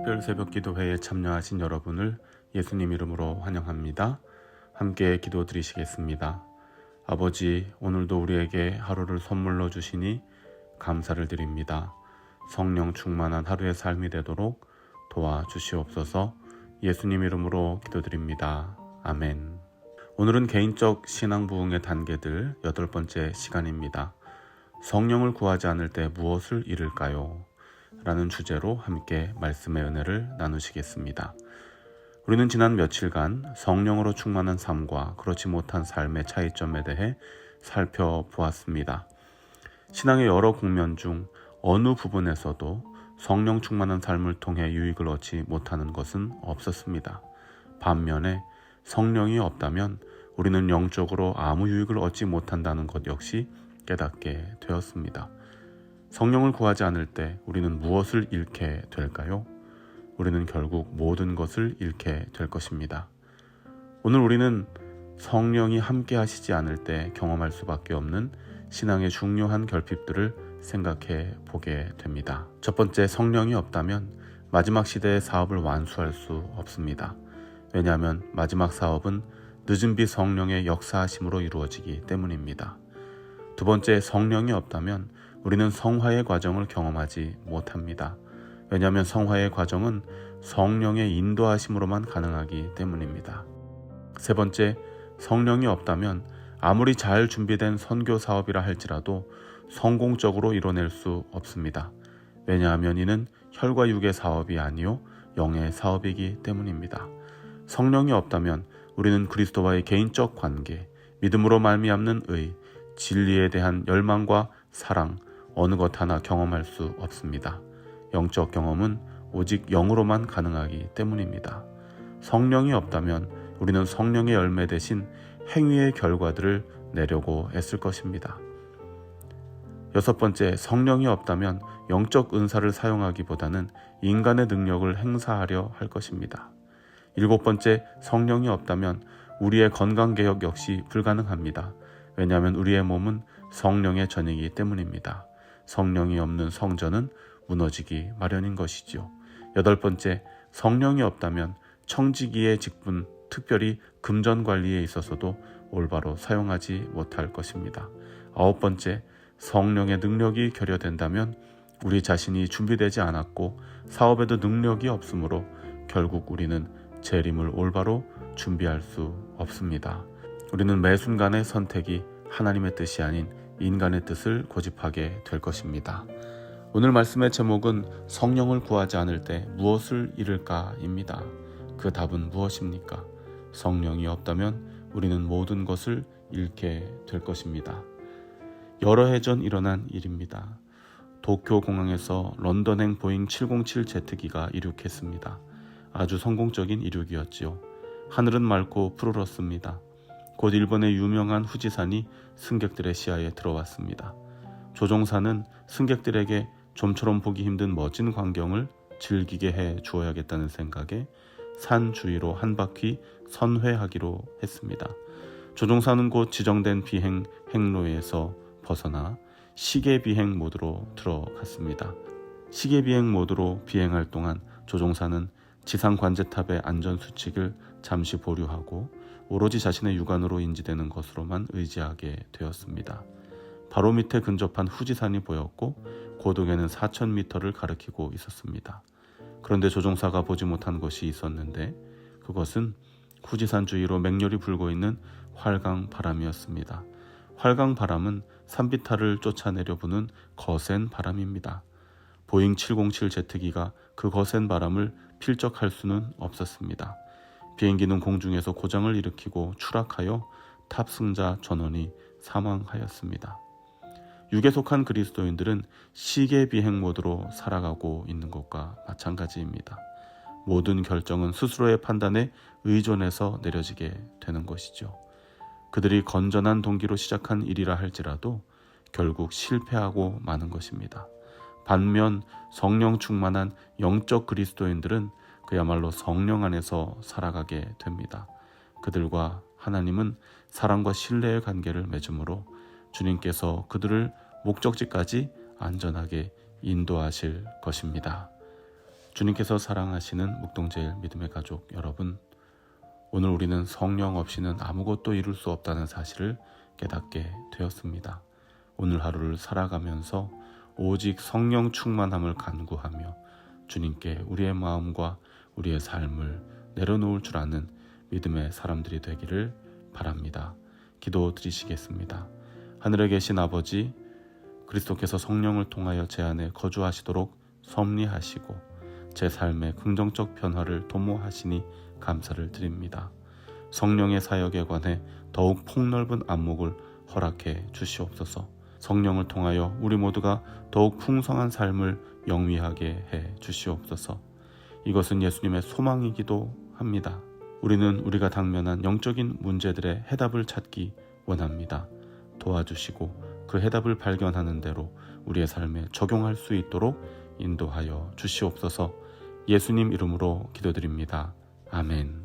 특별 새벽 기도회에 참여하신 여러분을 예수님 이름으로 환영합니다. 함께 기도 드리시겠습니다. 아버지, 오늘도 우리에게 하루를 선물로 주시니 감사를 드립니다. 성령 충만한 하루의 삶이 되도록 도와주시옵소서. 예수님 이름으로 기도드립니다. 아멘. 오늘은 개인적 신앙 부흥의 단계들 8번째 시간입니다. 성령을 구하지 않을 때 무엇을 잃을까요? 라는 주제로 함께 말씀의 은혜를 나누시겠습니다. 우리는 지난 며칠간 성령으로 충만한 삶과 그렇지 못한 삶의 차이점에 대해 살펴보았습니다. 신앙의 여러 국면 중 어느 부분에서도 성령 충만한 삶을 통해 유익을 얻지 못하는 것은 없었습니다. 반면에 성령이 없다면 우리는 영적으로 아무 유익을 얻지 못한다는 것 역시 깨닫게 되었습니다. 성령을 구하지 않을 때 우리는 무엇을 잃게 될까요? 우리는 결국 모든 것을 잃게 될 것입니다. 오늘 우리는 성령이 함께 하시지 않을 때 경험할 수밖에 없는 신앙의 중요한 결핍들을 생각해 보게 됩니다. 첫 번째, 성령이 없다면 마지막 시대의 사업을 완수할 수 없습니다. 왜냐하면 마지막 사업은 늦은 비 성령의 역사하심으로 이루어지기 때문입니다. 두 번째, 성령이 없다면 우리는 성화의 과정을 경험하지 못합니다. 왜냐하면 성화의 과정은 성령의 인도하심으로만 가능하기 때문입니다. 세 번째, 성령이 없다면 아무리 잘 준비된 선교 사업이라 할지라도 성공적으로 이뤄낼 수 없습니다. 왜냐하면 이는 혈과 육의 사업이 아니요 영의 사업이기 때문입니다. 성령이 없다면 우리는 그리스도와의 개인적 관계, 믿음으로 말미암는 의, 진리에 대한 열망과 사랑, 어느 것 하나 경험할 수 없습니다. 영적 경험은 오직 영으로만 가능하기 때문입니다. 성령이 없다면 우리는 성령의 열매 대신 행위의 결과들을 내려고 애쓸 것입니다. 여섯 번째, 성령이 없다면 영적 은사를 사용하기보다는 인간의 능력을 행사하려 할 것입니다. 일곱 번째, 성령이 없다면 우리의 건강개혁 역시 불가능합니다. 왜냐하면 우리의 몸은 성령의 전이기 때문입니다. 성령이 없는 성전은 무너지기 마련인 것이지요. 여덟 번째, 성령이 없다면 청지기의 직분, 특별히 금전 관리에 있어서도 올바로 사용하지 못할 것입니다. 아홉 번째, 성령의 능력이 결여된다면 우리 자신이 준비되지 않았고 사업에도 능력이 없으므로 결국 우리는 재림을 올바로 준비할 수 없습니다. 우리는 매 순간의 선택이 하나님의 뜻이 아닌 인간의 뜻을 고집하게 될 것입니다. 오늘 말씀의 제목은 성령을 구하지 않을 때 무엇을 잃을까입니다. 그 답은 무엇입니까? 성령이 없다면 우리는 모든 것을 잃게 될 것입니다. 여러 해 전 일어난 일입니다. 도쿄 공항에서 런던행 보잉 707 제트기가 이륙했습니다. 아주 성공적인 이륙이었지요. 하늘은 맑고 푸르렀습니다. 곧 일본의 유명한 후지산이 승객들의 시야에 들어왔습니다. 조종사는 승객들에게 좀처럼 보기 힘든 멋진 광경을 즐기게 해 주어야겠다는 생각에 산 주위로 한 바퀴 선회하기로 했습니다. 조종사는 곧 지정된 비행 행로에서 벗어나 시계 비행 모드로 들어갔습니다. 시계 비행 모드로 비행할 동안 조종사는 지상 관제탑의 안전 수칙을 잠시 보류하고 오로지 자신의 육안으로 인지되는 것으로만 의지하게 되었습니다. 바로 밑에 근접한 후지산이 보였고 고도에는 4,000m를 가리키고 있었습니다. 그런데 조종사가 보지 못한 것이 있었는데 그것은 후지산 주위로 맹렬히 불고 있는 활강 바람이었습니다. 활강 바람은 산비탈을 쫓아내려 부는 거센 바람입니다. 보잉 707 제트기가 그 거센 바람을 필적할 수는 없었습니다. 비행기는 공중에서 고장을 일으키고 추락하여 탑승자 전원이 사망하였습니다. 육에 속한 그리스도인들은 시계 비행 모드로 살아가고 있는 것과 마찬가지입니다. 모든 결정은 스스로의 판단에 의존해서 내려지게 되는 것이죠. 그들이 건전한 동기로 시작한 일이라 할지라도 결국 실패하고 마는 것입니다. 반면 성령 충만한 영적 그리스도인들은 그야말로 성령 안에서 살아가게 됩니다. 그들과 하나님은 사랑과 신뢰의 관계를 맺음으로 주님께서 그들을 목적지까지 안전하게 인도하실 것입니다. 주님께서 사랑하시는 묵동제일 믿음의 가족 여러분, 오늘 우리는 성령 없이는 아무것도 이룰 수 없다는 사실을 깨닫게 되었습니다. 오늘 하루를 살아가면서 오직 성령 충만함을 간구하며 주님께 우리의 마음과 우리의 삶을 내려놓을 줄 아는 믿음의 사람들이 되기를 바랍니다. 기도 드리시겠습니다. 하늘에 계신 아버지, 그리스도께서 성령을 통하여 제 안에 거주하시도록 섭리하시고 제 삶의 긍정적 변화를 도모하시니 감사를 드립니다. 성령의 사역에 관해 더욱 폭넓은 안목을 허락해 주시옵소서. 성령을 통하여 우리 모두가 더욱 풍성한 삶을 영위하게 해 주시옵소서. 이것은 예수님의 소망이기도 합니다. 우리는 우리가 당면한 영적인 문제들의 해답을 찾기 원합니다. 도와주시고 그 해답을 발견하는 대로 우리의 삶에 적용할 수 있도록 인도하여 주시옵소서. 예수님 이름으로 기도드립니다. 아멘.